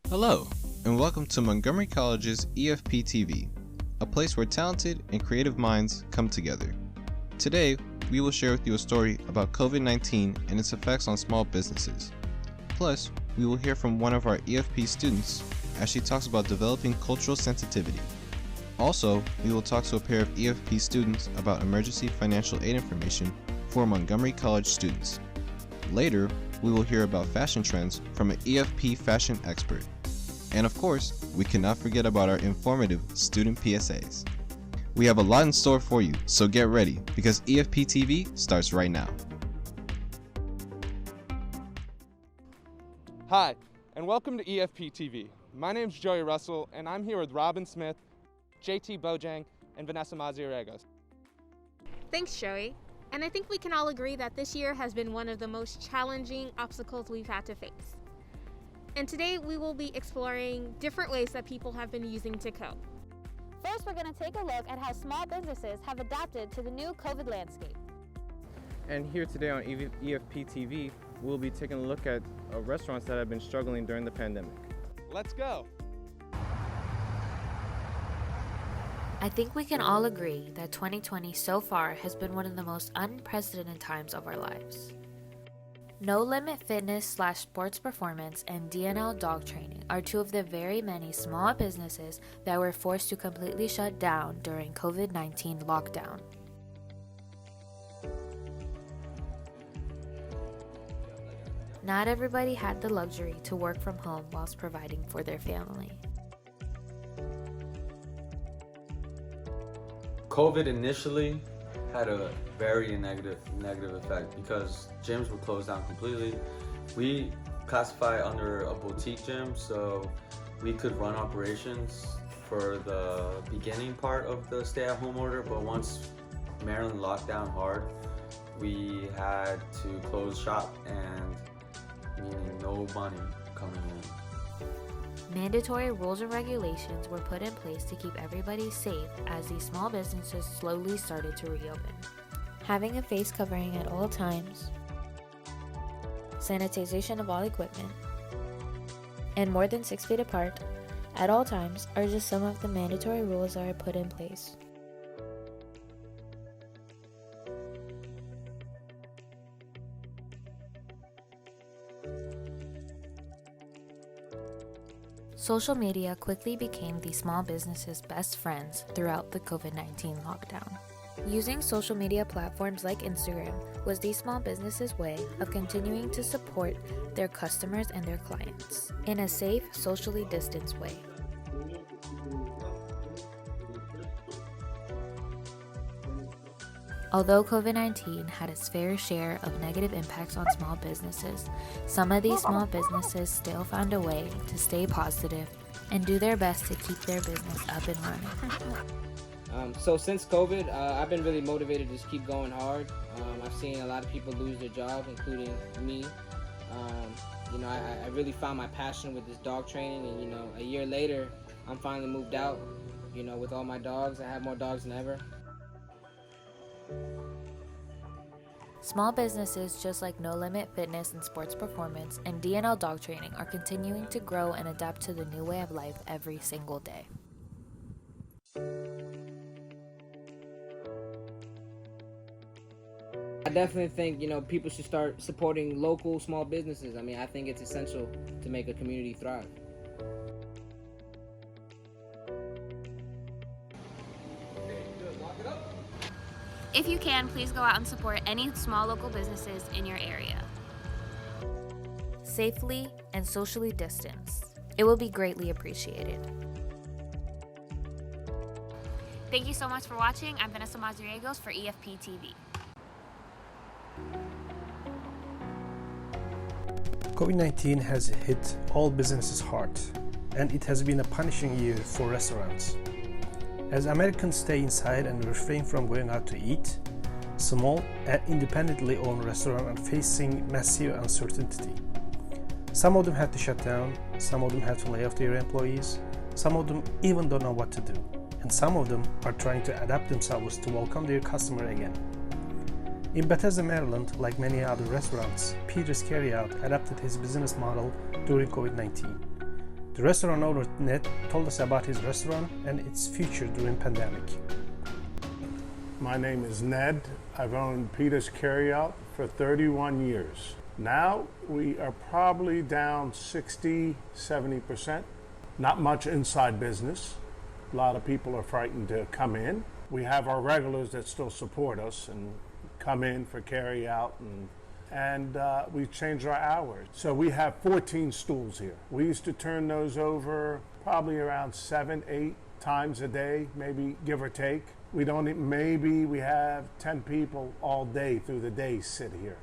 Hello, and welcome to Montgomery College's EFP-TV, a place where talented and creative minds come together. Today, we will share with you a story about COVID-19 and its effects on small businesses. Plus, we will hear from one of our EFP students as she talks about developing cultural sensitivity. Also, we will talk to a pair of EFP students about emergency financial aid information for Montgomery College students. Later, we will hear about fashion trends from an EFP fashion expert. And of course, we cannot forget about our informative student PSAs. We have a lot in store for you, so get ready because EFP TV starts right now. Hi, and welcome to EFP TV. My name's Joey Russell, and I'm here with Robin Smith, JT Bojang, and Vanessa Mazariegos. Thanks, Joey. And I think we can all agree that this year has been one of the most challenging obstacles we've had to face. And today we will be exploring different ways that people have been using to cope. First, we're going to take a look at how small businesses have adapted to the new COVID landscape. And here today on EFP TV, we'll be taking a look at restaurants that have been struggling during the pandemic. Let's go! I think we can all agree that 2020 so far has been one of the most unprecedented times of our lives. No Limit Fitness/Sports Performance and DNL Dog Training are two of the very many small businesses that were forced to completely shut down during COVID-19 lockdown. Not everybody had the luxury to work from home whilst providing for their family. COVID initially had a very negative effect because gyms were closed down completely. We classify under a boutique gym, so we could run operations for the beginning part of the stay-at-home order, but once Maryland locked down hard, we had to close shop, and meaning no money coming in. Mandatory rules and regulations were put in place to keep everybody safe as these small businesses slowly started to reopen. Having a face covering at all times, sanitization of all equipment, and more than 6 feet apart at all times are just some of the mandatory rules that are put in place. Social media quickly became the small businesses' best friends throughout the COVID-19 lockdown. Using social media platforms like Instagram was these small businesses' way of continuing to support their customers and their clients in a safe, socially distanced way. Although COVID-19 had its fair share of negative impacts on small businesses, some of these small businesses still found a way to stay positive and do their best to keep their business up and running. So since COVID, I've been really motivated to just keep going hard. I've seen a lot of people lose their jobs, including me. I really found my passion with this dog training, and a year later, I'm finally moved out. With all my dogs, I have more dogs than ever. Small businesses just like No Limit Fitness and Sports Performance and DNL Dog Training are continuing to grow and adapt to the new way of life every single day. I definitely think, people should start supporting local small businesses. I think it's essential to make a community thrive. If you can, please go out and support any small local businesses in your area. Safely and socially distanced. It will be greatly appreciated. Thank you so much for watching. I'm Vanessa Mazariegos for EFP TV. COVID-19 has hit all businesses hard, and it has been a punishing year for restaurants. As Americans stay inside and refrain from going out to eat, small and independently owned restaurants are facing massive uncertainty. Some of them had to shut down, some of them had to lay off their employees, some of them even don't know what to do, and some of them are trying to adapt themselves to welcome their customer again. In Bethesda, Maryland, like many other restaurants, Peter's Carryout adapted his business model during COVID-19. The restaurant owner Ned told us about his restaurant and its future during pandemic. My name is Ned. I've owned Peter's Carryout for 31 years. Now we are probably down 60-70%. Not much inside business. A lot of people are frightened to come in. We have our regulars that still support us and come in for carryout, and we've changed our hours. So we have 14 stools here. We used to turn those over probably around 7-8 times a day, maybe give or take. We have 10 people all day through the day sit here.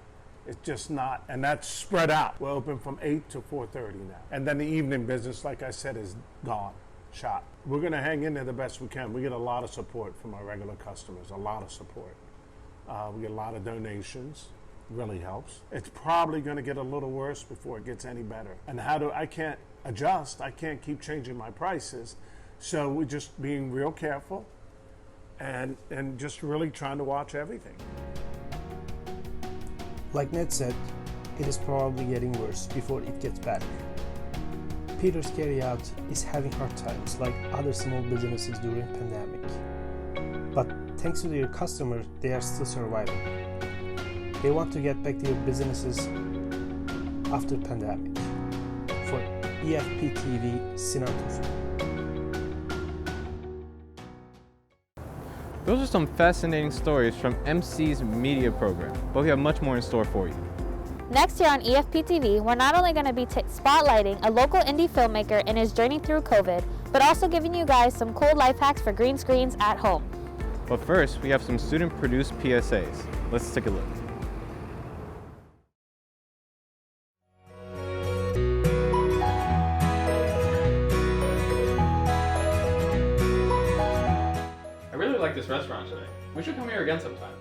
It's just not, and that's spread out. We're open from 8 to 4:30 now. And then the evening business, like I said, is gone, shot. We're gonna hang in there the best we can. We get a lot of support from our regular customers, a lot of support. We get a lot of donations, really helps. It's probably gonna get a little worse before it gets any better. And I can't adjust, I can't keep changing my prices. So we're just being real careful and just really trying to watch everything. Like Ned said, it is probably getting worse before it gets better. Peter's Carryout is having hard times like other small businesses during pandemic. But thanks to their customers, they are still surviving. They want to get back their businesses after pandemic. For EFP-TV, Sinan Tufan. Those are some fascinating stories from MC's media program, but we have much more in store for you. Next year on EFP-TV, we're not only going to be spotlighting a local indie filmmaker in his journey through COVID, but also giving you guys some cool life hacks for green screens at home. But first, we have some student-produced PSAs. Let's take a look. I really like this restaurant today. We should come here again sometime.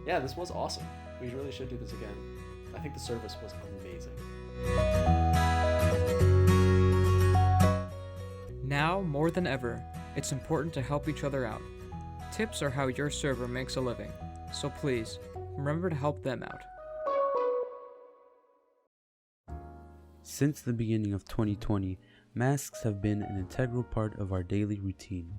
Yeah, this was awesome. We really should do this again. I think the service was amazing. Now, more than ever, it's important to help each other out. Tips are how your server makes a living, so please, remember to help them out. Since the beginning of 2020, masks have been an integral part of our daily routine.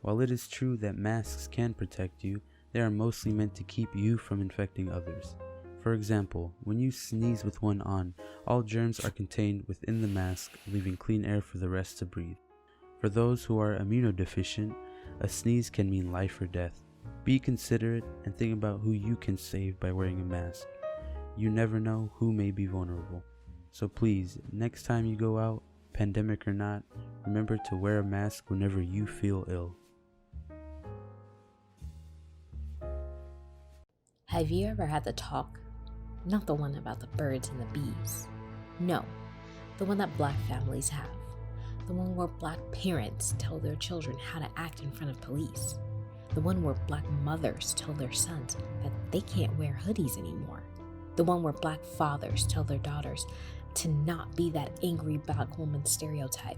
While it is true that masks can protect you, they are mostly meant to keep you from infecting others. For example, when you sneeze with one on, all germs are contained within the mask, leaving clean air for the rest to breathe. For those who are immunodeficient, a sneeze can mean life or death. Be considerate and think about who you can save by wearing a mask. You never know who may be vulnerable. So please, next time you go out, pandemic or not, remember to wear a mask whenever you feel ill. Have you ever had the talk? Not the one about the birds and the bees. No, the one that Black families have. The one where Black parents tell their children how to act in front of police. The one where Black mothers tell their sons that they can't wear hoodies anymore. The one where Black fathers tell their daughters to not be that angry Black woman stereotype.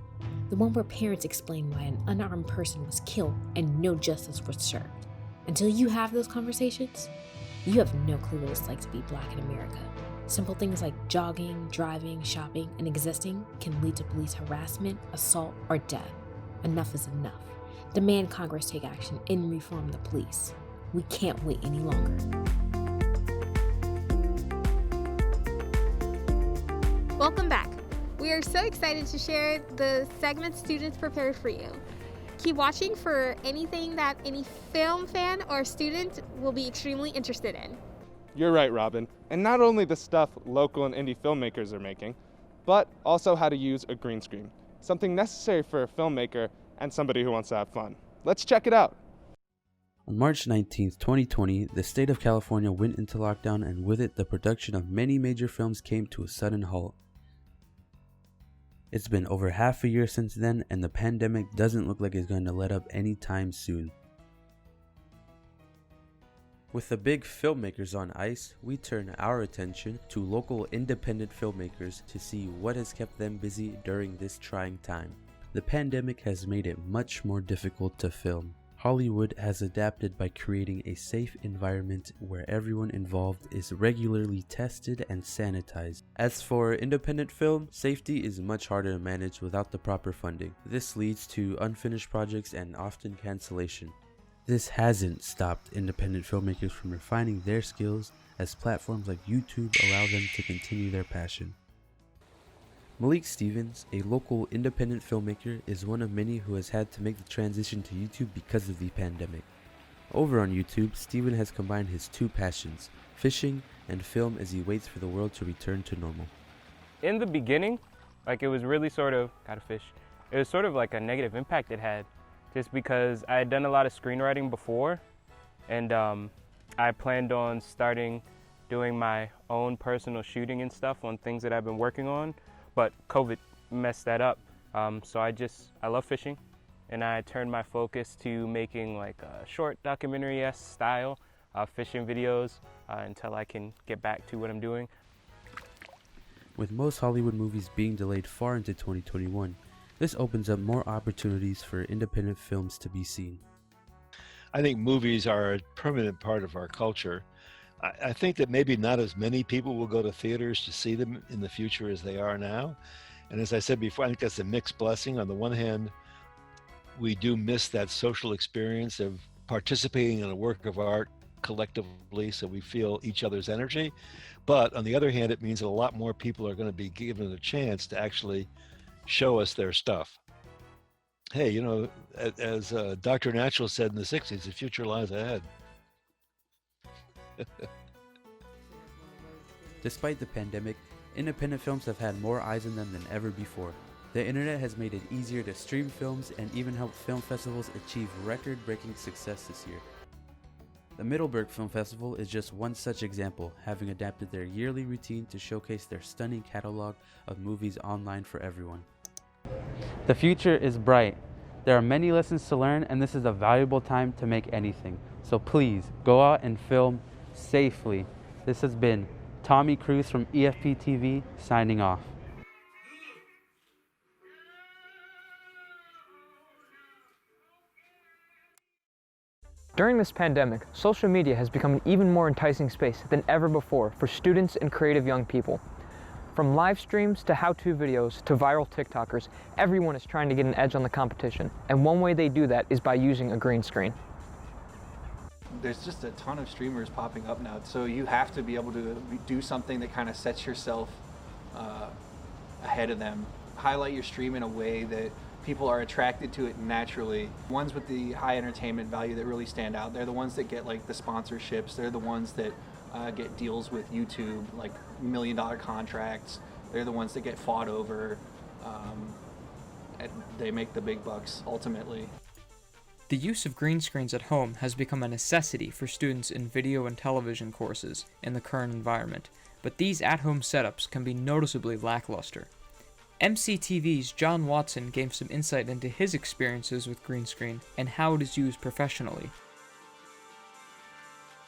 The one where parents explain why an unarmed person was killed and no justice was served. Until you have those conversations, you have no clue what it's like to be Black in America. Simple things like jogging, driving, shopping, and existing can lead to police harassment, assault, or death. Enough is enough. Demand Congress take action and reform the police. We can't wait any longer. Welcome back. We are so excited to share the segment students prepared for you. Keep watching for anything that any film fan or student will be extremely interested in. You're right, Robin. And not only the stuff local and indie filmmakers are making, but also how to use a green screen, something necessary for a filmmaker and somebody who wants to have fun. Let's check it out. On March 19th, 2020, the state of California went into lockdown, and with it, the production of many major films came to a sudden halt. It's been over half a year since then, and the pandemic doesn't look like it's going to let up anytime soon. With the big filmmakers on ice, we turn our attention to local independent filmmakers to see what has kept them busy during this trying time. The pandemic has made it much more difficult to film. Hollywood has adapted by creating a safe environment where everyone involved is regularly tested and sanitized. As for independent film, safety is much harder to manage without the proper funding. This leads to unfinished projects and often cancellation. This hasn't stopped independent filmmakers from refining their skills, as platforms like YouTube allow them to continue their passion. Malik Stevens, a local independent filmmaker, is one of many who has had to make the transition to YouTube because of the pandemic. Over on YouTube, Steven has combined his two passions, fishing and film, as he waits for the world to return to normal. In the beginning, it was really it was sort of like a negative impact it had, just because I had done a lot of screenwriting before, and I planned on starting doing my own personal shooting and stuff on things that I've been working on. But COVID messed that up. So I love fishing, and I turned my focus to making a short documentary-esque style fishing videos until I can get back to what I'm doing. With most Hollywood movies being delayed far into 2021, this opens up more opportunities for independent films to be seen. I think movies are a permanent part of our culture. I think that maybe not as many people will go to theaters to see them in the future as they are now. And as I said before, I think that's a mixed blessing. On the one hand, we do miss that social experience of participating in a work of art collectively, so we feel each other's energy. But on the other hand, it means that a lot more people are going to be given a chance to actually show us their stuff. Hey, as Dr. Natural said in the 60s, the future lies ahead. Despite the pandemic, independent films have had more eyes on them than ever before. The internet has made it easier to stream films and even helped film festivals achieve record-breaking success this year. The Middleburg Film Festival is just one such example, having adapted their yearly routine to showcase their stunning catalog of movies online for everyone. The future is bright. There are many lessons to learn, and this is a valuable time to make anything. So please, go out and film safely. This has been Tommy Cruz from EFP-TV signing off. During this pandemic, social media has become an even more enticing space than ever before for students and creative young people. From live streams to how-to videos to viral TikTokers, everyone is trying to get an edge on the competition, and one way they do that is by using a green screen. There's just a ton of streamers popping up now, so you have to be able to do something that kind of sets yourself ahead of them. Highlight your stream in a way that people are attracted to it naturally. Ones with the high entertainment value that really stand out, they're the ones that get the sponsorships, they're the ones that get deals with YouTube, like $1 million contracts. They're the ones that get fought over. They make the big bucks ultimately. The use of green screens at home has become a necessity for students in video and television courses in the current environment, but these at-home setups can be noticeably lackluster. MCTV's John Watson gave some insight into his experiences with green screen and how it is used professionally.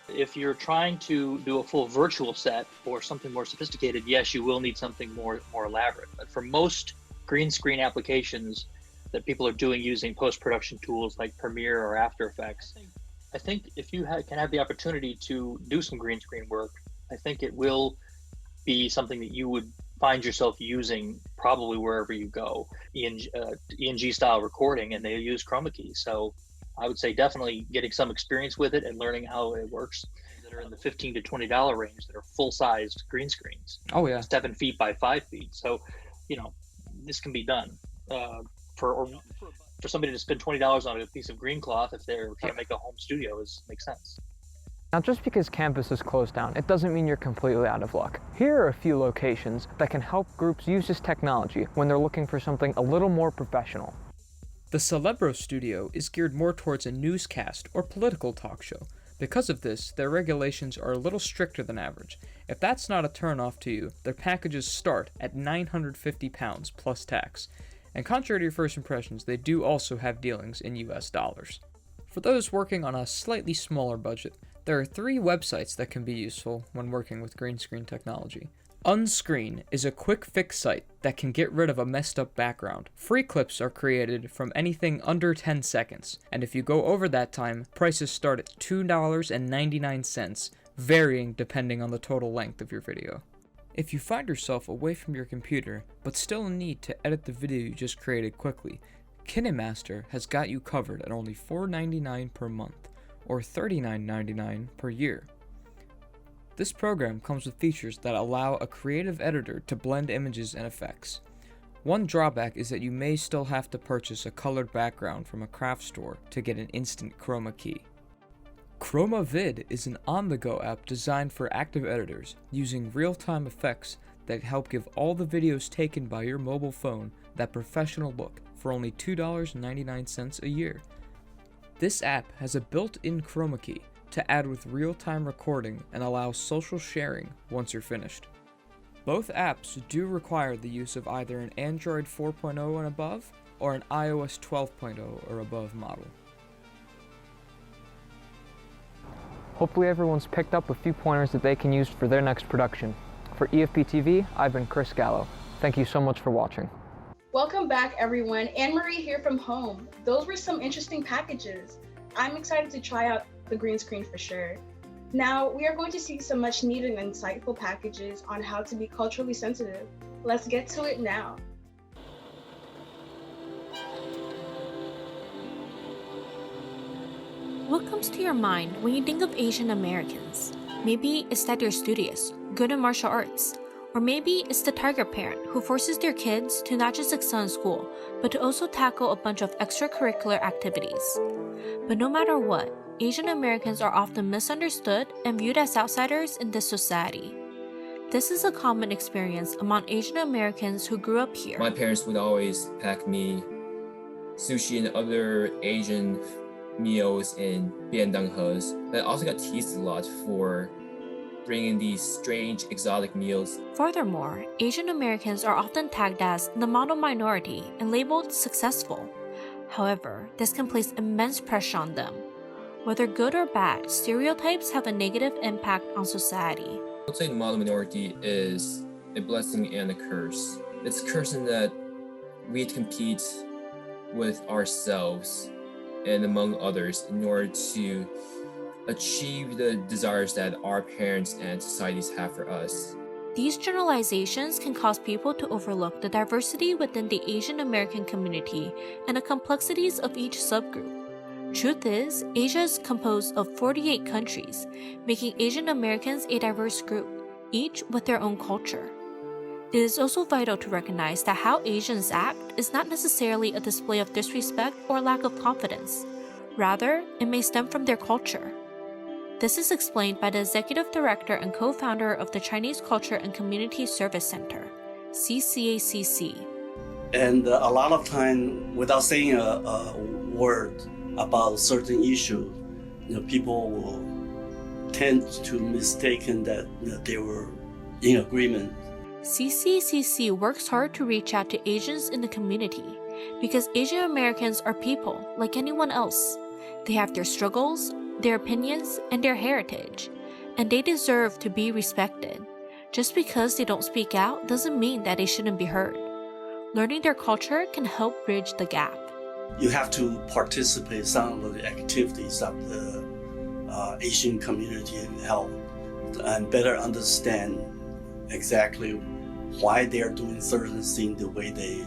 If you're trying to do a full virtual set or something more sophisticated, yes, you will need something more elaborate. But for most green screen applications that people are doing using post-production tools like Premiere or After Effects, I think if you can have the opportunity to do some green screen work, I think it will be something that you would find yourself using probably wherever you go. ENG style recording, and they use chroma keys. So I would say definitely getting some experience with it and learning how it works. That are in the $15 to $20 range that are full-sized green screens. Oh yeah. 7 feet by 5 feet. So, this can be done. For somebody to spend $20 on a piece of green cloth, if they're trying to make a home studio, makes sense. Now, just because campus is closed down, it doesn't mean you're completely out of luck. Here are a few locations that can help groups use this technology when they're looking for something a little more professional. The Celebro Studio is geared more towards a newscast or political talk show. Because of this, their regulations are a little stricter than average. If that's not a turn-off to you, their packages start at £950 plus tax. And contrary to your first impressions, they do also have dealings in US dollars. For those working on a slightly smaller budget, there are 3 websites that can be useful when working with green screen technology. Unscreen is a quick fix site that can get rid of a messed up background. Free clips are created from anything under 10 seconds, and if you go over that time, prices start at $2.99, varying depending on the total length of your video. If you find yourself away from your computer, but still need to edit the video you just created quickly, KineMaster has got you covered at only $4.99 per month, or $39.99 per year. This program comes with features that allow a creative editor to blend images and effects. One drawback is that you may still have to purchase a colored background from a craft store to get an instant chroma key. ChromaVid is an on-the-go app designed for active editors, using real-time effects that help give all the videos taken by your mobile phone that professional look for only $2.99 a year. This app has a built-in chroma key to add with real-time recording and allow social sharing once you're finished. Both apps do require the use of either an Android 4.0 and above or an iOS 12.0 or above model. Hopefully everyone's picked up a few pointers that they can use for their next production. For EFP-TV, I've been Chris Gallo. Thank you so much for watching. Welcome back, everyone. Anne-Marie here from home. Those were some interesting packages. I'm excited to try out the green screen for sure. Now, we are going to see some much needed and insightful packages on how to be culturally sensitive. Let's get to it now. What comes to your mind when you think of Asian Americans? Maybe it's that they're studious, good in martial arts, or maybe it's the tiger parent who forces their kids to not just excel in school, but to also tackle a bunch of extracurricular activities. But no matter what, Asian Americans are often misunderstood and viewed as outsiders in this society. This is a common experience among Asian Americans who grew up here. My parents would always pack me sushi and other Asian meals in biendanghes. I also got teased a lot for bringing these strange exotic meals. Furthermore, Asian Americans are often tagged as the model minority and labeled successful. However, this can place immense pressure on them. Whether good or bad, stereotypes have a negative impact on society. I would say the model minority is a blessing and a curse. It's a curse in that we compete with ourselves and among others in order to achieve the desires that our parents and societies have for us. These generalizations can cause people to overlook the diversity within the Asian American community and the complexities of each subgroup. Truth is, Asia is composed of 48 countries, making Asian Americans a diverse group, each with their own culture. It is also vital to recognize that how Asians act is not necessarily a display of disrespect or lack of confidence. Rather, it may stem from their culture. This is explained by the executive director and co-founder of the Chinese Culture and Community Service Center, CCACC. And a lot of time, without saying a word about a certain issue, people will tend to mistaken that they were in agreement. CCACC works hard to reach out to Asians in the community because Asian Americans are people like anyone else. They have their struggles, their opinions, and their heritage, and they deserve to be respected. Just because they don't speak out doesn't mean that they shouldn't be heard. Learning their culture can help bridge the gap. You have to participate in some of the activities of the Asian community and help and better understand exactly why they are doing certain things the way they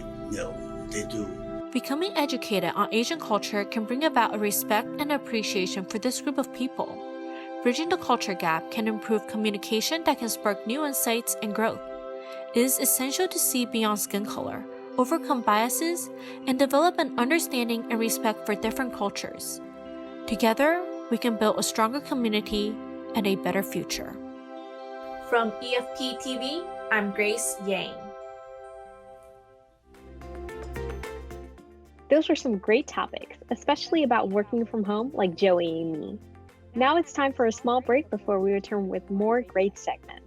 do. Becoming educated on Asian culture can bring about a respect and appreciation for this group of people. Bridging the culture gap can improve communication that can spark new insights and growth. It is essential to see beyond skin color, overcome biases, and develop an understanding and respect for different cultures. Together, we can build a stronger community and a better future. From EFP-TV, I'm Grace Yang. Those were some great topics, especially about working from home like Joey and me. Now it's time for a small break before we return with more great segments.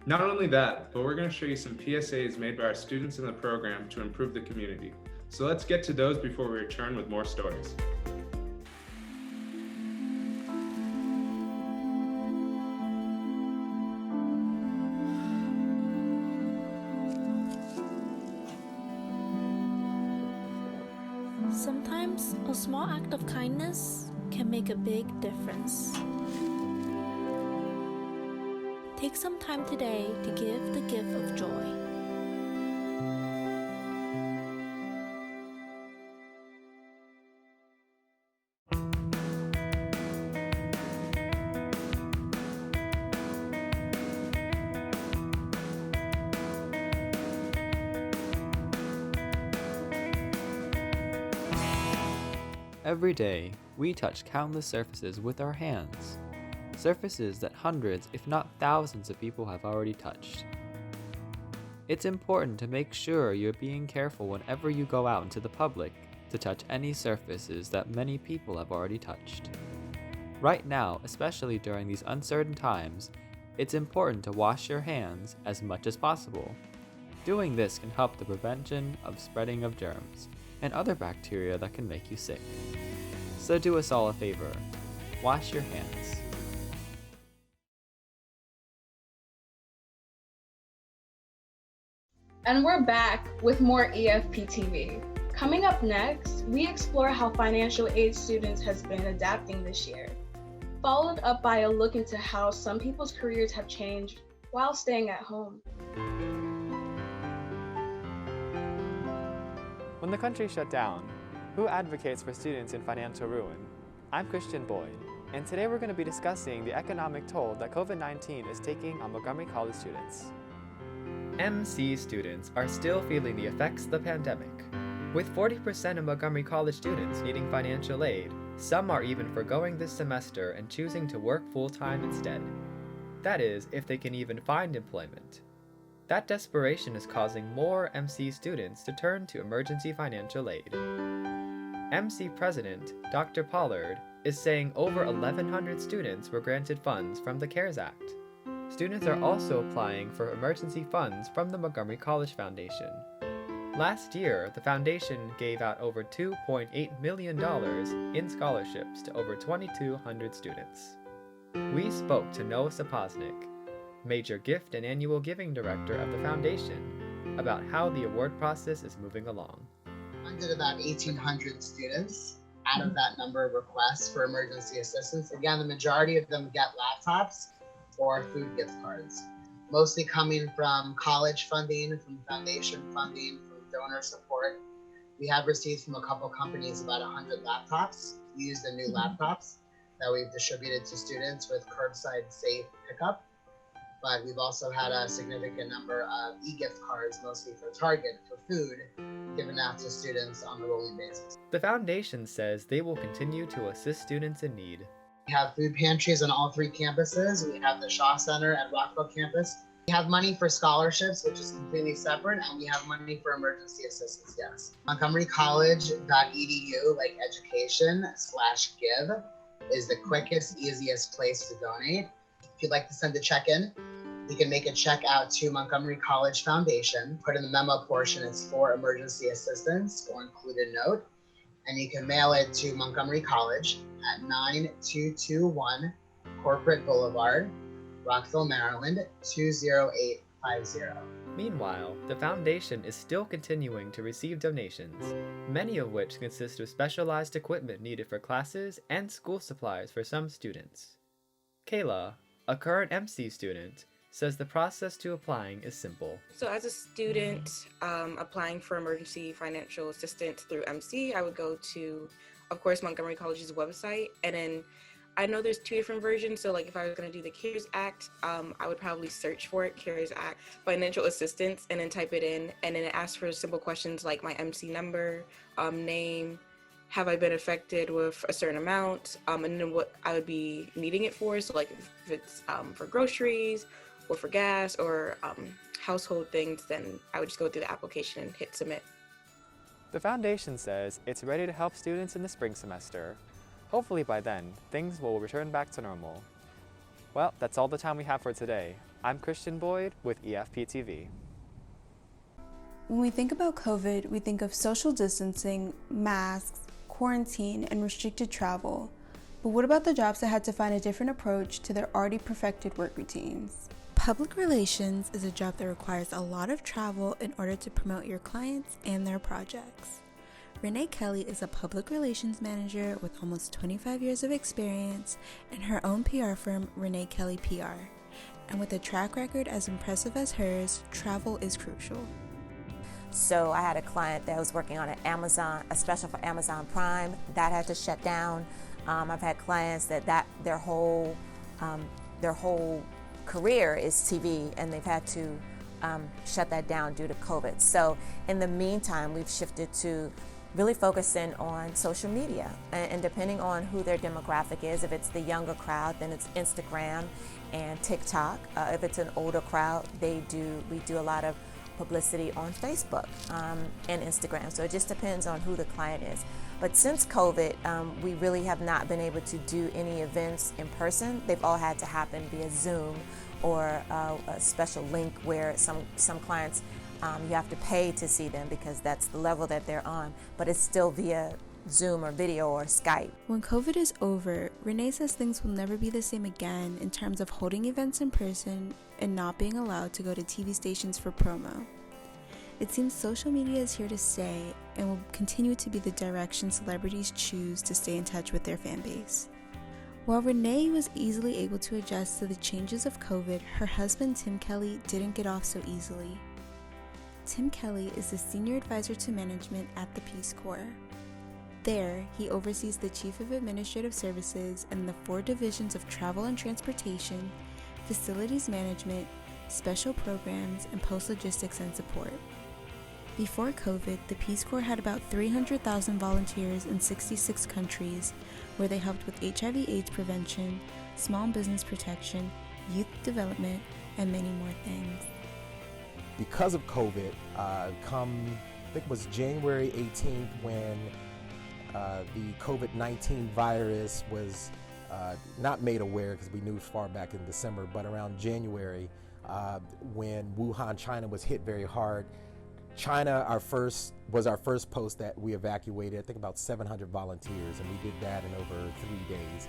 Not only that, but we're going to show you some PSAs made by our students in the program to improve the community. So let's get to those before we return with more stories. Sometimes a small act of kindness can make a big difference. Take some time today to give the gift of joy. Every day, we touch countless surfaces with our hands. Surfaces that hundreds, if not thousands of people have already touched. It's important to make sure you're being careful whenever you go out into the public to touch any surfaces that many people have already touched. Right now, especially during these uncertain times, it's important to wash your hands as much as possible. Doing this can help the prevention of spreading of germs and other bacteria that can make you sick. So do us all a favor, wash your hands. And we're back with more EFP-TV. Coming up next, we explore how financial aid students has been adapting this year, followed up by a look into how some people's careers have changed while staying at home. When the country shut down, who advocates for students in financial ruin? I'm Christian Boyd, and today we're going to be discussing the economic toll that COVID-19 is taking on Montgomery College students. MC students are still feeling the effects of the pandemic. With 40% of Montgomery College students needing financial aid, some are even forgoing this semester and choosing to work full-time instead. That is, if they can even find employment. That desperation is causing more MC students to turn to emergency financial aid. MC President Dr. Pollard is saying over 1,100 students were granted funds from the CARES Act. Students are also applying for emergency funds from the Montgomery College Foundation. Last year, the foundation gave out over $2.8 million in scholarships to over 2,200 students. We spoke to Noah Sapoznik, Major Gift and Annual Giving Director of the Foundation, about how the award process is moving along. Funded about 1,800 students out of that number of requests for emergency assistance. Again, the majority of them get laptops or food gift cards, mostly coming from college funding, from foundation funding, from donor support. We have received from a couple companies about 100 laptops, used and new laptops that we've distributed to students with curbside safe pickup. But we've also had a significant number of e-gift cards, mostly for Target, for food, given out to students on a rolling basis. The foundation says they will continue to assist students in need. We have food pantries on all 3 campuses. We have the Shaw Center at Rockville campus. We have money for scholarships, which is completely separate, and we have money for emergency assistance, yes. MontgomeryCollege.edu, like education/give, is the quickest, easiest place to donate. If you'd like to send a check-in, you can make a check out to Montgomery College Foundation. Put in the memo portion, it's for emergency assistance, or include a note. And you can mail it to Montgomery College at 9221 Corporate Boulevard, Rockville, Maryland, 20850. Meanwhile, the foundation is still continuing to receive donations, many of which consist of specialized equipment needed for classes and school supplies for some students. Kayla, a current MC student, says the process to applying is simple. So as a student applying for emergency financial assistance through MC, I would go to, of course, Montgomery College's website, and then I know there's 2 different versions. So like if I was going to do the CARES Act, I would probably search for it, CARES Act financial assistance, and then type it in, and then it asks for simple questions like my MC number, name, have I been affected with a certain amount, and then what I would be needing it for. So like if it's for groceries or for gas or household things, then I would just go through the application and hit submit. The foundation says it's ready to help students in the spring semester. Hopefully by then, things will return back to normal. Well, that's all the time we have for today. I'm Christian Boyd with EFP-TV. When we think about COVID, we think of social distancing, masks, quarantine, and restricted travel. But what about the jobs that had to find a different approach to their already perfected work routines? Public relations is a job that requires a lot of travel in order to promote your clients and their projects. Renee Kelly is a public relations manager with almost 25 years of experience in her own PR firm, Renee Kelly PR. And with a track record as impressive as hers, travel is crucial. So I had a client that was working on a special for Amazon Prime that had to shut down. I've had clients that their whole career is TV, and they've had to shut that down due to COVID. So in the meantime, we've shifted to really focusing on social media, and depending on who their demographic is, if it's the younger crowd, then it's Instagram and TikTok. If it's an older crowd, we do a lot of publicity on Facebook and Instagram. So it just depends on who the client is. But since COVID, we really have not been able to do any events in person. They've all had to happen via Zoom or a special link where some clients you have to pay to see them because that's the level that they're on, but it's still via Zoom or video or Skype. When COVID is over, Renee says things will never be the same again in terms of holding events in person and not being allowed to go to TV stations for promo. It seems social media is here to stay and will continue to be the direction celebrities choose to stay in touch with their fan base. While Renee was easily able to adjust to the changes of COVID, her husband Tim Kelly didn't get off so easily. Tim Kelly is the Senior Advisor to Management at the Peace Corps. There, he oversees the Chief of Administrative Services and the 4 divisions of Travel and Transportation, Facilities Management, Special Programs, and Post Logistics and Support. Before COVID, the Peace Corps had about 300,000 volunteers in 66 countries, where they helped with HIV/AIDS prevention, small business protection, youth development, and many more things. Because of COVID, I think it was January 18th when the COVID-19 virus was not made aware, because we knew far back in December, but around January when Wuhan, China was hit very hard. China was our first post that we evacuated, I think about 700 volunteers, and we did that in over 3 days.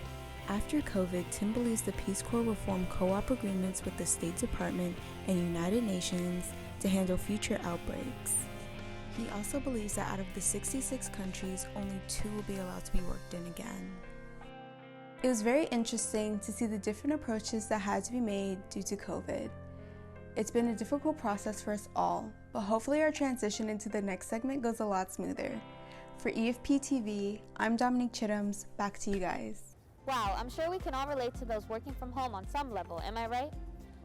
After COVID, Tim believes the Peace Corps will form co-op agreements with the State Department and United Nations to handle future outbreaks. He also believes that out of the 66 countries, only 2 will be allowed to be worked in again. It was very interesting to see the different approaches that had to be made due to COVID. It's been a difficult process for us all, but hopefully our transition into the next segment goes a lot smoother. For EFP-TV, I'm Dominique Chitums. Back to you guys. Wow, I'm sure we can all relate to those working from home on some level, am I right?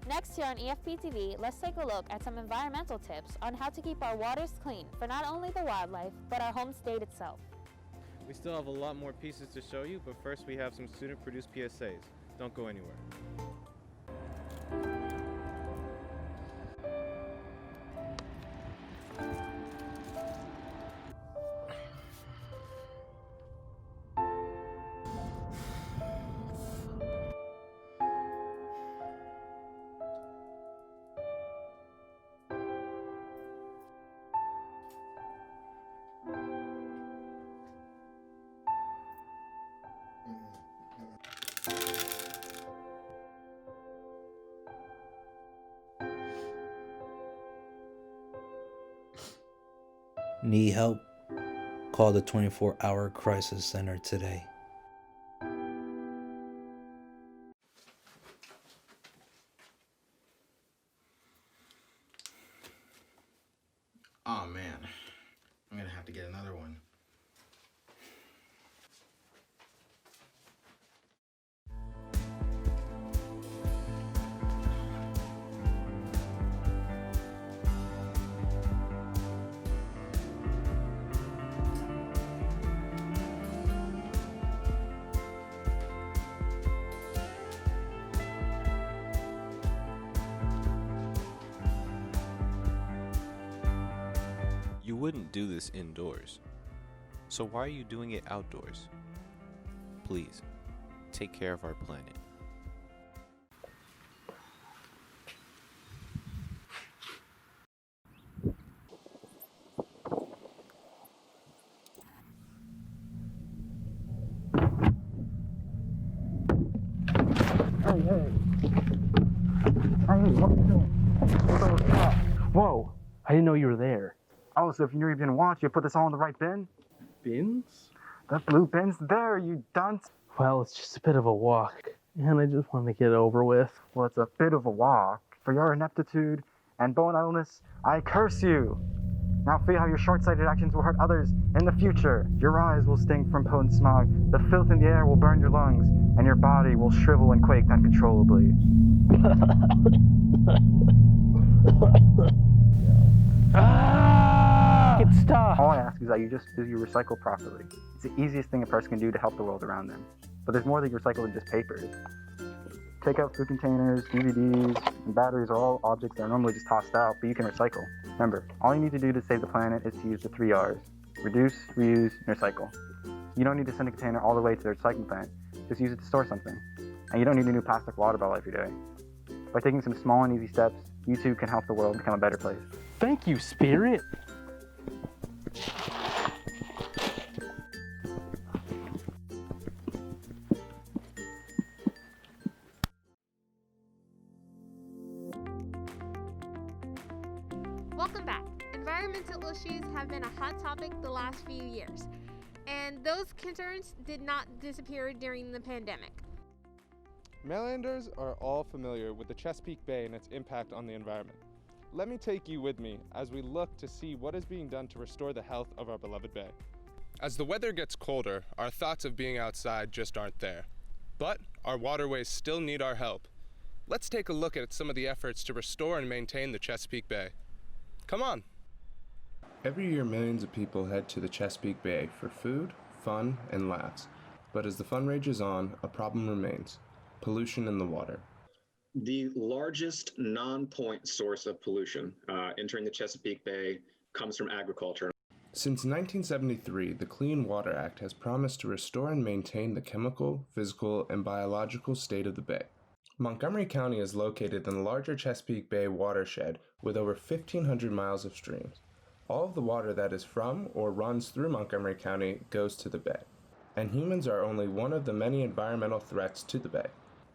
Next here on EFP-TV, let's take a look at some environmental tips on how to keep our waters clean for not only the wildlife, but our home state itself. We still have a lot more pieces to show you, but first we have some student-produced PSAs. Don't go anywhere. Need help? Call the 24-hour crisis center today. Oh man, I'm gonna have to get another one. You wouldn't do this indoors, so why are you doing it outdoors? Please, take care of our planet. Whoa, I didn't know you were there. Oh, so if you knew you were going to watch, you put this all in the right bin? bins? The blue bin's there, you dunce. Well, it's just a bit of a walk, and I just want to get it over with. Well, it's a bit of a walk. For your ineptitude and bone idleness, I curse you. Now feel how your short-sighted actions will hurt others in the future. Your eyes will stink from potent smog, the filth in the air will burn your lungs, and your body will shrivel and quake uncontrollably. Stop! All I ask is that you recycle properly. It's the easiest thing a person can do to help the world around them. But there's more that you recycle than just papers. Take-out food containers, DVDs, and batteries are all objects that are normally just tossed out, but you can recycle. Remember, all you need to do to save the planet is to use the 3 R's. Reduce, reuse, and recycle. You don't need to send a container all the way to the recycling plant. Just use it to store something. And you don't need a new plastic water bottle every day. By taking some small and easy steps, you too can help the world become a better place. Thank you, Spirit! Welcome back. Environmental issues have been a hot topic the last few years, and those concerns did not disappear during the pandemic. Marylanders are all familiar with the Chesapeake Bay and its impact on the environment. Let me take you with me as we look to see what is being done to restore the health of our beloved bay. As the weather gets colder, our thoughts of being outside just aren't there. But our waterways still need our help. Let's take a look at some of the efforts to restore and maintain the Chesapeake Bay. Come on! Every year, millions of people head to the Chesapeake Bay for food, fun, and laughs. But as the fun rages on, a problem remains: pollution in the water. The largest non-point source of pollution entering the Chesapeake Bay comes from agriculture. Since 1973, the Clean Water Act has promised to restore and maintain the chemical, physical, and biological state of the bay. Montgomery County is located in the larger Chesapeake Bay watershed with over 1,500 miles of streams. All of the water that is from or runs through Montgomery County goes to the bay, and humans are only one of the many environmental threats to the bay.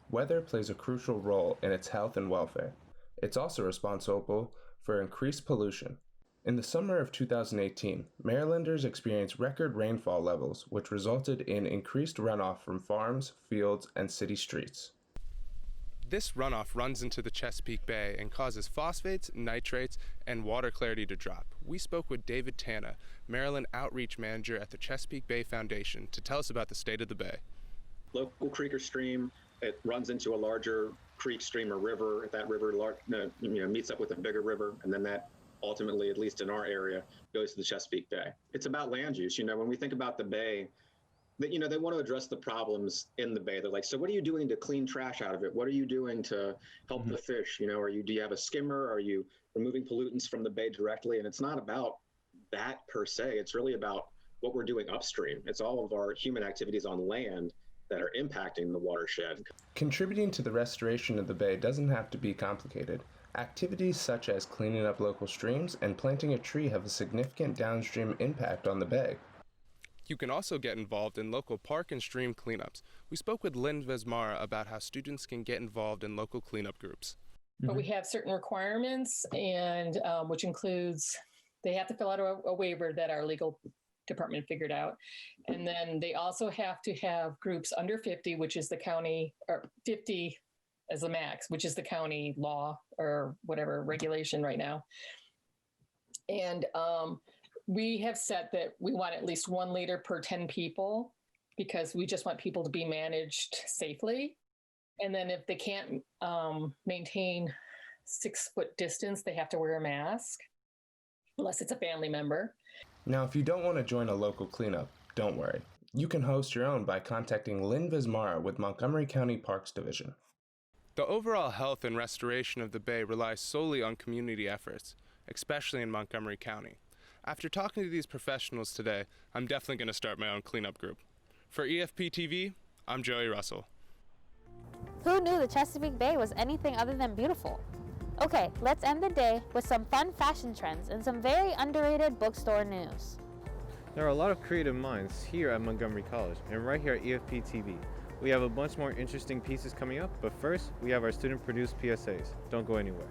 Weather plays a crucial role in its health and welfare. It's also responsible for increased pollution. In the summer of 2018, Marylanders experienced record rainfall levels, which resulted in increased runoff from farms, fields, and city streets. This runoff runs into the Chesapeake Bay and causes phosphates, nitrates, and water clarity to drop. We spoke with David Tana, Maryland Outreach Manager at the Chesapeake Bay Foundation, to tell us about the state of the bay. Local creek or stream, it runs into a larger creek, stream, or river. That river meets up with a bigger river, and then that ultimately, at least in our area, goes to the Chesapeake Bay. It's about land use. When we think about the bay, they want to address the problems in the bay. They're like, so what are you doing to clean trash out of it? What are you doing to help the fish? Do you have a skimmer? Are you removing pollutants from the bay directly? And it's not about that per se. It's really about what we're doing upstream. It's all of our human activities on land that are impacting the watershed. Contributing to the restoration of the bay doesn't have to be complicated. Activities such as cleaning up local streams and planting a tree have a significant downstream impact on the bay. You can also get involved in local park and stream cleanups. We spoke with Lynn Vesmara about how students can get involved in local cleanup groups. But we have certain requirements, and which includes they have to fill out a waiver that our legal department figured out. And then they also have to have groups under 50, which is the county, or 50 as the max, which is the county law or whatever regulation right now. And we have set that we want at least 1 leader per 10 people because we just want people to be managed safely. And then if they can't maintain 6-foot distance, they have to wear a mask unless it's a family member. Now, if you don't want to join a local cleanup, don't worry. You can host your own by contacting Lynn Vesmara with Montgomery County Parks Division. The overall health and restoration of the bay relies solely on community efforts, especially in Montgomery County. After talking to these professionals today, I'm definitely going to start my own cleanup group. For EFP-TV, I'm Joey Russell. Who knew the Chesapeake Bay was anything other than beautiful? Okay, let's end the day with some fun fashion trends and some very underrated bookstore news. There are a lot of creative minds here at Montgomery College and right here at EFP-TV. We have a bunch more interesting pieces coming up, but first, we have our student-produced PSAs. Don't go anywhere.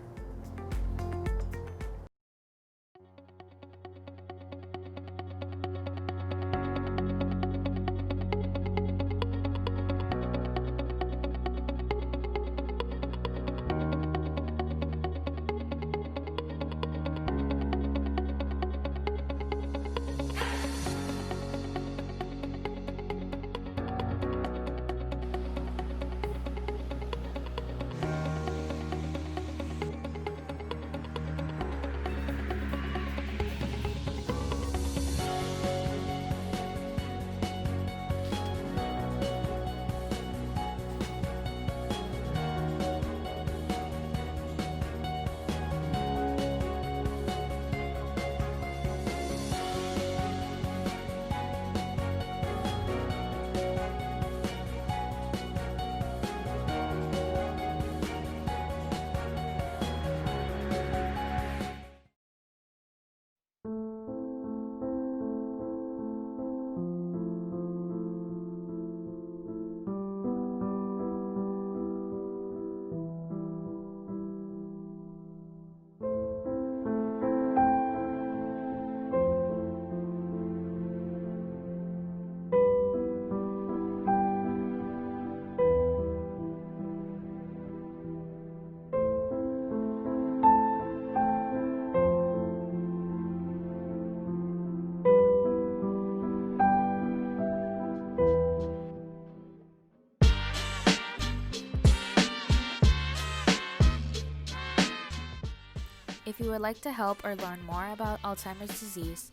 you would like to help or learn more about Alzheimer's disease,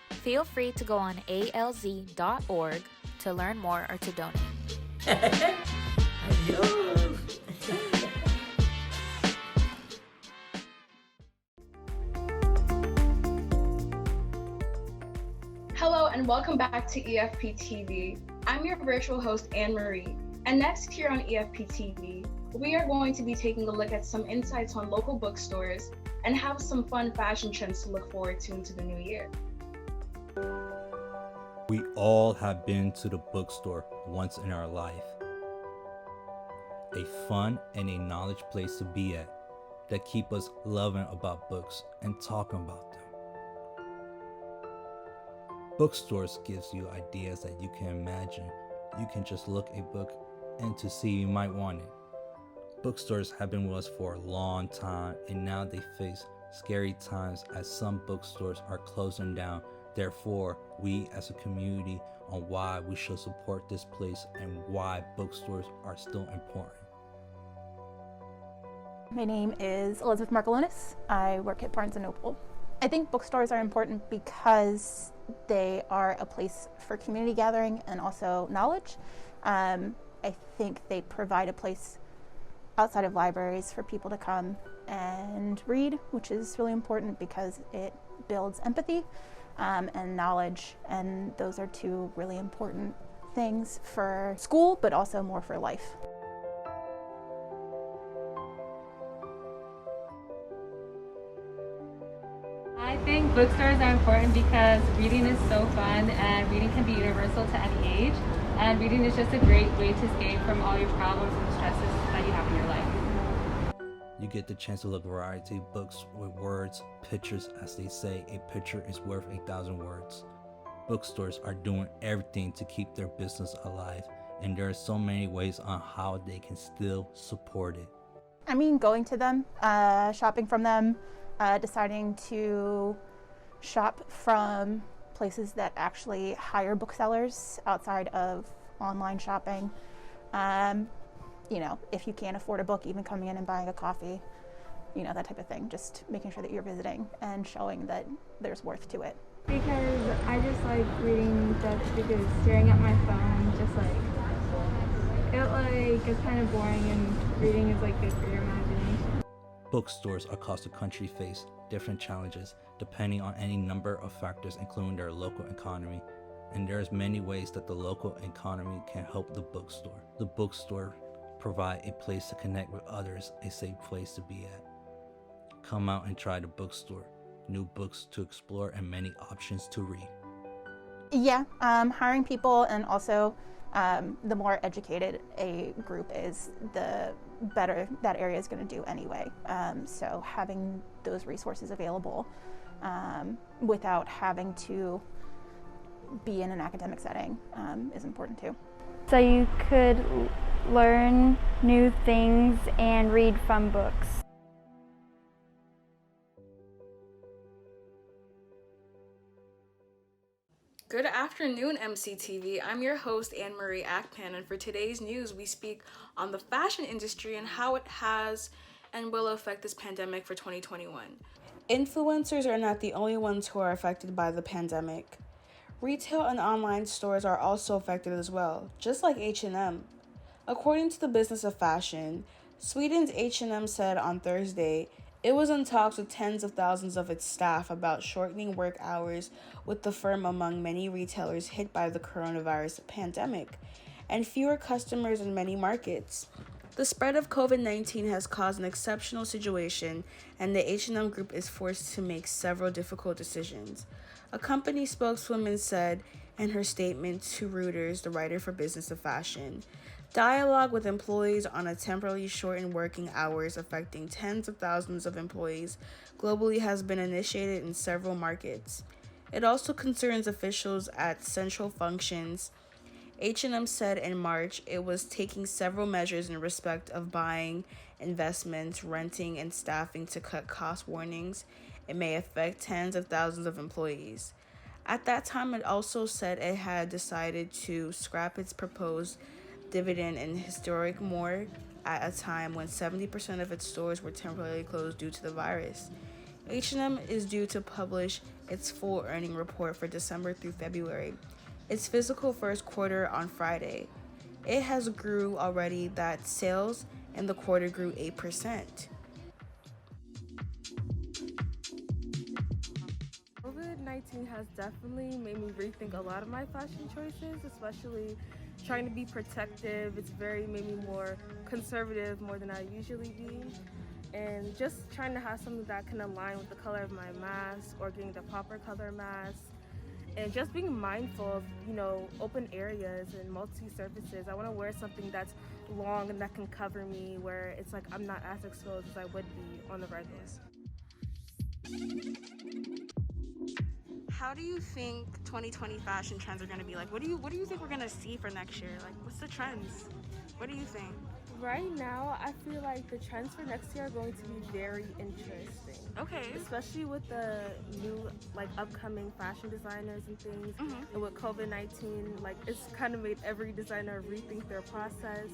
feel free to go on alz.org to learn more or to donate. Hello and welcome back to EFP-TV. I'm your virtual host, Anne-Marie. And next here on EFP-TV, we are going to be taking a look at some insights on local bookstores and have some fun fashion trends to look forward to into the new year. We all have been to the bookstore once in our life. A fun and a knowledge place to be at that keep us loving about books and talking about them. Bookstores gives you ideas that you can imagine. You can just look a book and to see you might want it. Bookstores have been with us for a long time, and now they face scary times as some bookstores are closing down. Therefore, we as a community on why we should support this place and why bookstores are still important. My name is Elizabeth Margolonis. I work at Barnes & Noble. I think bookstores are important because they are a place for community gathering and also knowledge. I think they provide a place outside of libraries for people to come and read, which is really important because it builds empathy and knowledge, and those are two really important things for school, but also more for life. I think bookstores are important because reading is so fun and reading can be universal to any age, and reading is just a great way to escape from all your problems and stresses that you have in your life. You get the chance to look at a variety of books with words, pictures. As they say, a picture is worth 1,000 words. Bookstores are doing everything to keep their business alive, and there are so many ways on how they can still support it. I mean, going to them, shopping from them, deciding to shop from places that actually hire booksellers outside of online shopping. You know, if you can't afford a book, even coming in and buying a coffee, you know, that type of thing. Just making sure that you're visiting and showing that there's worth to it. Because I just like reading books because staring at my phone just it gets kind of boring, and reading is like good for your imagination. Bookstores across the country face different challenges depending on any number of factors, including their local economy. And there's many ways that the local economy can help the bookstore. The bookstore provide a place to connect with others, a safe place to be at. Come out and try the bookstore. New books to explore and many options to read. Yeah, hiring people, and also the more educated a group is, the better that area is going to do anyway. So having those resources available without having to be in an academic setting is important too. So you could learn new things and read from books. Good afternoon, MCTV. I'm your host, Anne-Marie Akpan, and for today's news, we speak on the fashion industry and how it has and will affect this pandemic for 2021. Influencers are not the only ones who are affected by the pandemic. Retail and online stores are also affected as well, just like H&M. According to the Business of Fashion, Sweden's H&M said on Thursday it was in talks with tens of thousands of its staff about shortening work hours with the firm among many retailers hit by the coronavirus pandemic and fewer customers in many markets. The spread of COVID-19 has caused an exceptional situation, and the H&M Group is forced to make several difficult decisions. A company spokeswoman said in her statement to Reuters, the writer for Business of Fashion, dialogue with employees on a temporarily shortened working hours affecting tens of thousands of employees globally has been initiated in several markets. It also concerns officials at central functions. H&M said in March it was taking several measures in respect of buying, investments, renting, and staffing to cut cost warnings. It may affect tens of thousands of employees. At that time, it also said it had decided to scrap its proposed dividend in historic more at a time when 70% of its stores were temporarily closed due to the virus. H&M is due to publish its full earning report for December through February. Its fiscal first quarter on Friday. It has grew already that sales in the quarter grew 8%. COVID-19 has definitely made me rethink a lot of my fashion choices, especially trying to be protective. It's made me more conservative more than I usually be. And just trying to have something that can align with the color of my mask or getting the proper color mask. And just being mindful of, open areas and multi-surfaces. I want to wear something that's long and that can cover me, where it's like I'm not as exposed as I would be on the regulars. How do you think 2020 fashion trends are going to be? Like, what do you think we're going to see for next year? Like, what's the trends? What do you think? Right now, I feel like the trends for next year are going to be very interesting. Okay. Especially with the new, upcoming fashion designers and things. And with COVID-19, it's kind of made every designer rethink their process.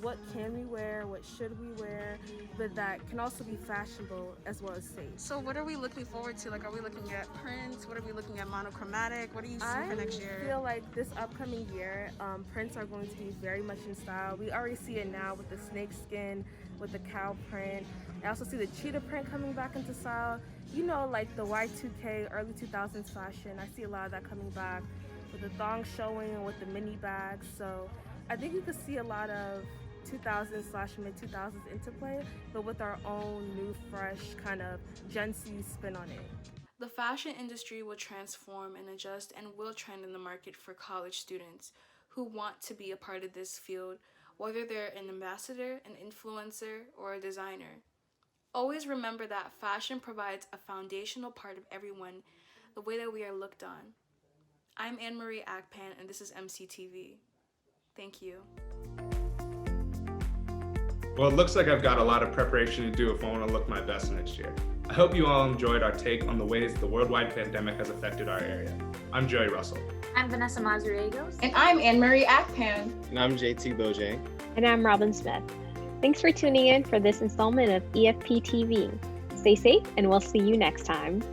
What can we wear? What should we wear? But that can also be fashionable as well as safe. So what are we looking forward to? Like, are we looking at prints? What are we looking at monochromatic? What do you see for next year? I feel like this upcoming year, prints are going to be very much in style. We already see it now with the snake skin, with the cow print. I also see the cheetah print coming back into style. Like the Y2K, early 2000s fashion. I see a lot of that coming back with the thong showing and with the mini bags. So I think you could see a lot of 2000s/mid-2000s interplay, but with our own new, fresh kind of Gen Z spin on it. The fashion industry will transform and adjust and will trend in the market for college students who want to be a part of this field, whether they're an ambassador, an influencer, or a designer. Always remember that fashion provides a foundational part of everyone, the way that we are looked on. I'm Anne-Marie Akpan, and this is MCTV. Thank you. Well, it looks like I've got a lot of preparation to do if I want to look my best next year. I hope you all enjoyed our take on the ways the worldwide pandemic has affected our area. I'm Joey Russell. I'm Vanessa Mazariegos. And I'm Anne-Marie Akpan. And I'm JT Bojang. And I'm Robin Smith. Thanks for tuning in for this installment of EFP-TV. Stay safe, and we'll see you next time.